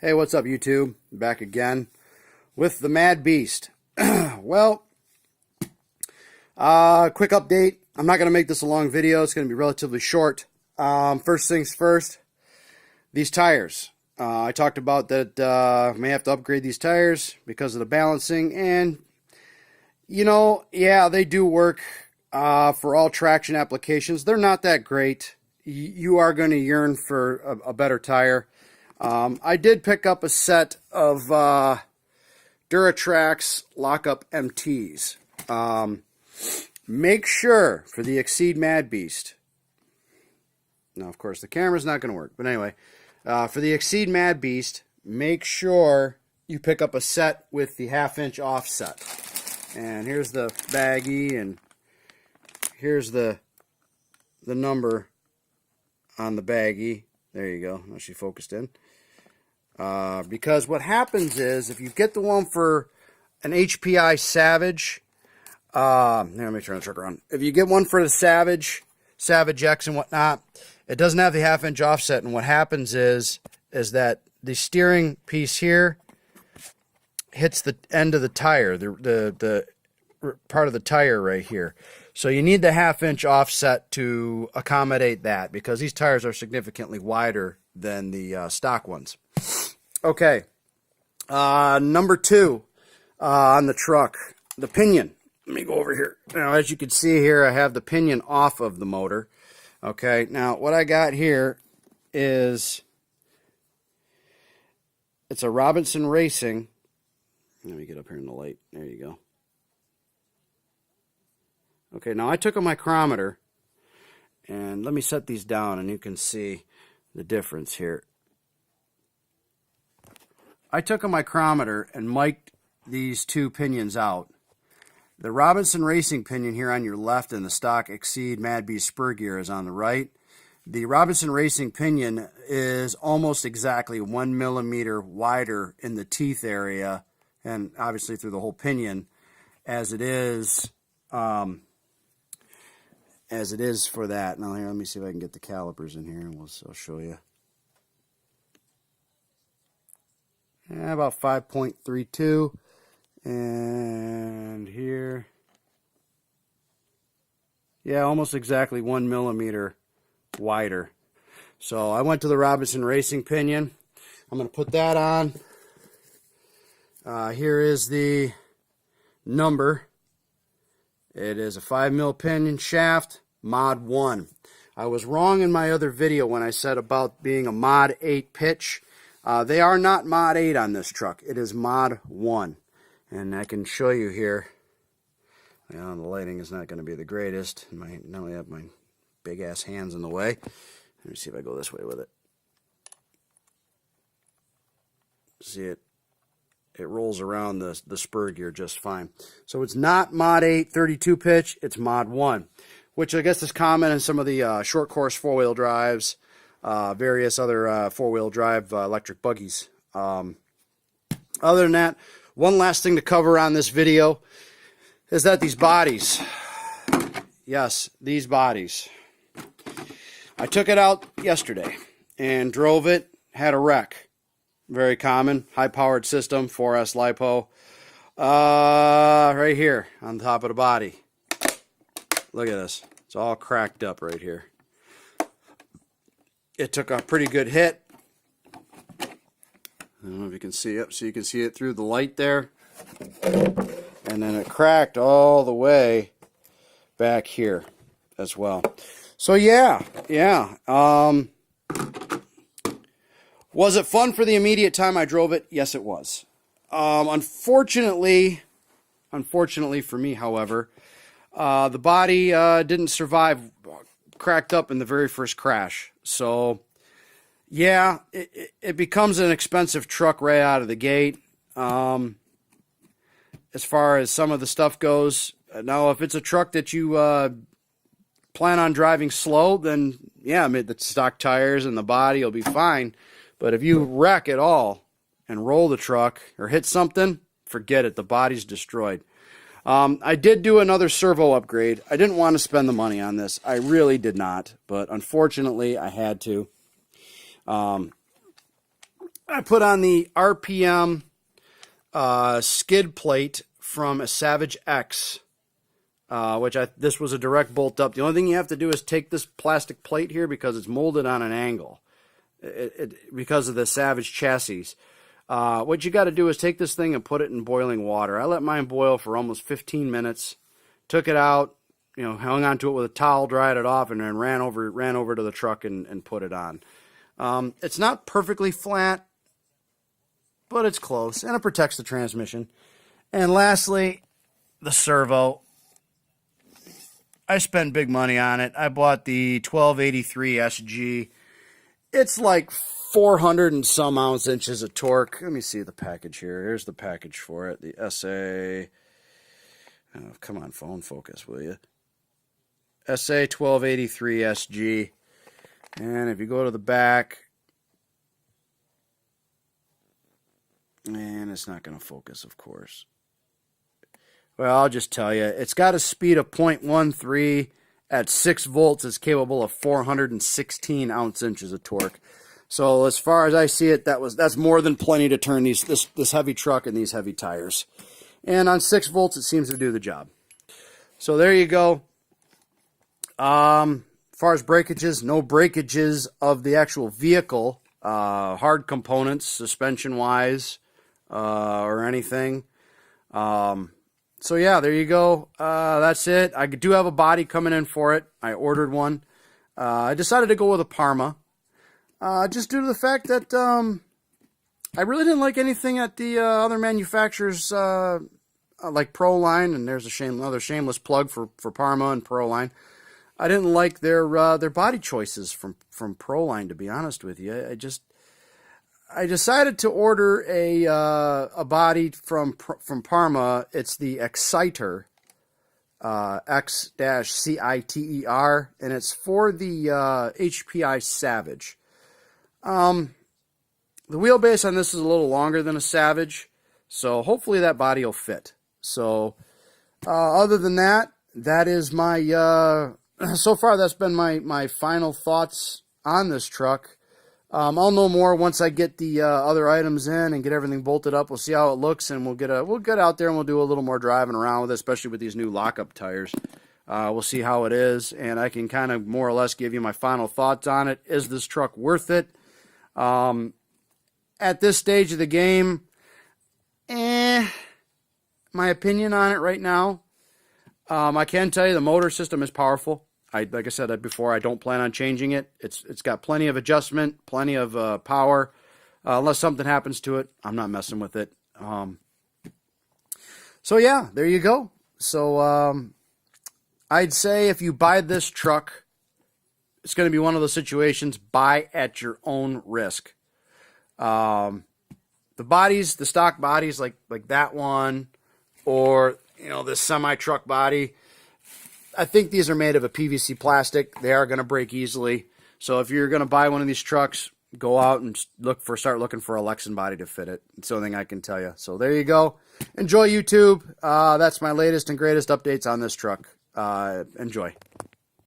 Hey, what's up, YouTube? Back again with the Mad Beast. Well, quick update. I'm not going to make this a long video. It's going to be relatively short. First things first, these tires. I talked about that I may have to upgrade these tires because of the balancing. And, you know, yeah, they do work for all traction applications. They're not that great. You are going to yearn for a better tire. I did pick up a set of Duratrax lockup MTs. Make sure for the Exceed Mad Beast. Now, of course, the camera's not going to work. But anyway, for the Exceed Mad Beast, make sure you pick up a set with the 1/2-inch offset. And here's the baggie, and here's the number on the baggie. There you go. Now she focused in. Because what happens is, if you get the one for an HPI Savage, here, let me turn the truck around. If you get one for the Savage X and whatnot, it doesn't have the 1/2-inch offset, and what happens is that the steering piece here hits the end of the tire, the part of the tire right here. So you need the 1/2-inch offset to accommodate that, because these tires are significantly wider than the stock ones. Okay, number 2 on the truck, the pinion. Let me go over here. Now, as you can see here, I have the pinion off of the motor. Okay, now what I got here is, it's a Robinson Racing. Let me get up here in the light. There you go. Okay, now I took a micrometer, and let me set these down, and you can see the difference here. I took a micrometer and mic'd these two pinions out. The Robinson Racing pinion here on your left, and the stock Exceed Mad Beast spur gear is on the right. The Robinson Racing pinion is almost exactly 1 millimeter wider in the teeth area, and obviously through the whole pinion, as it is for that. Now here, let me see if I can get the calipers in here, and I'll show you. Yeah, about 5.32, and here, yeah, almost exactly 1 millimeter wider. So I went to the Robinson Racing pinion. I'm going to put that on. Here is the number. It is a 5mm pinion shaft, Mod 1. I was wrong in my other video when I said about being a Mod 8 pitch. They are not Mod 8 on this truck. It is Mod 1. And I can show you here. Well, the lighting is not going to be the greatest. Now I have my big-ass hands in the way. Let me see if I go this way with it. See it? It rolls around the spur gear just fine. So it's not Mod 8 32 pitch. It's Mod 1, which I guess is common in some of the short course four-wheel drives, various other four-wheel drive electric buggies. Other than that, one last thing to cover on this video is that these bodies, yes, these bodies, I took it out yesterday and drove it, had a wreck. Very common, high-powered system, 4S LiPo, right here on top of the body. Look at this. It's all cracked up right here. It took a pretty good hit. I don't know if you can see it. So you can see it through the light there. And then it cracked all the way back here as well. So yeah. Was it fun for the immediate time I drove it? Yes, it was. Unfortunately for me, however, the body didn't survive, cracked up in the very first crash. So, yeah, it becomes an expensive truck right out of the gate. As far as some of the stuff goes, now if it's a truck that you plan on driving slow, then yeah, the stock tires and the body will be fine. But if you wreck at all and roll the truck or hit something, forget it. The body's destroyed. I did do another servo upgrade. I didn't want to spend the money on this. I really did not. But unfortunately, I had to. I put on the RPM skid plate from a Savage X, this was a direct bolt up. The only thing you have to do is take this plastic plate here because it's molded on an angle because of the Savage chassis. What you got to do is take this thing and put it in boiling water. I let mine boil for almost 15 minutes, took it out, hung onto it with a towel, dried it off, and then ran over to the truck and put it on. It's not perfectly flat, but it's close, and it protects the transmission. And lastly, the servo. I spent big money on it. I bought the 1283 SG. It's like 400 and some ounce inches of torque. Let me see the package here. Here's the package for it. The SA. Oh, come on, phone, focus, will you? SA 1283 SG. And if you go to the back, and it's not going to focus, of course. Well, I'll just tell you, it's got a speed of 0.13 at 6 volts. It's capable of 416 ounce inches of torque. So as far as I see it, that's more than plenty to turn this heavy truck and these heavy tires. And on 6 volts, it seems to do the job. So there you go. As far as breakages, no breakages of the actual vehicle, hard components, suspension-wise, or anything. So yeah, there you go. That's it. I do have a body coming in for it. I ordered one. I decided to go with a Parma, just due to the fact that I really didn't like anything at the other manufacturers, like Proline, and there's another shameless plug for Parma and Proline. I didn't like their body choices from Proline, to be honest with you. I decided to order a body from Parma. It's the Exciter, X-CITER, and it's for the HPI Savage. The wheelbase on this is a little longer than a Savage, so hopefully that body will fit. So other than that, that is my so far that's been my final thoughts on this truck. I'll know more once I get the other items in and get everything bolted up. We'll see how it looks, and we'll get out there and we'll do a little more driving around with it, especially with these new lockup tires. We'll see how it is, and I can kind of more or less give you my final thoughts on it. Is this truck worth it? At this stage of the game, my opinion on it right now, I can tell you the motor system is powerful. Like I said before, I don't plan on changing it. It's got plenty of adjustment, plenty of power. Unless something happens to it, I'm not messing with it. So yeah, there you go. So I'd say if you buy this truck, it's going to be one of those situations, buy at your own risk. The stock bodies like that one, or this semi-truck body, I think these are made of a PVC plastic. They are going to break easily. So if you're going to buy one of these trucks, go out and start looking for a Lexan body to fit it. It's the only thing I can tell you. So there you go. Enjoy YouTube. That's my latest and greatest updates on this truck. Enjoy.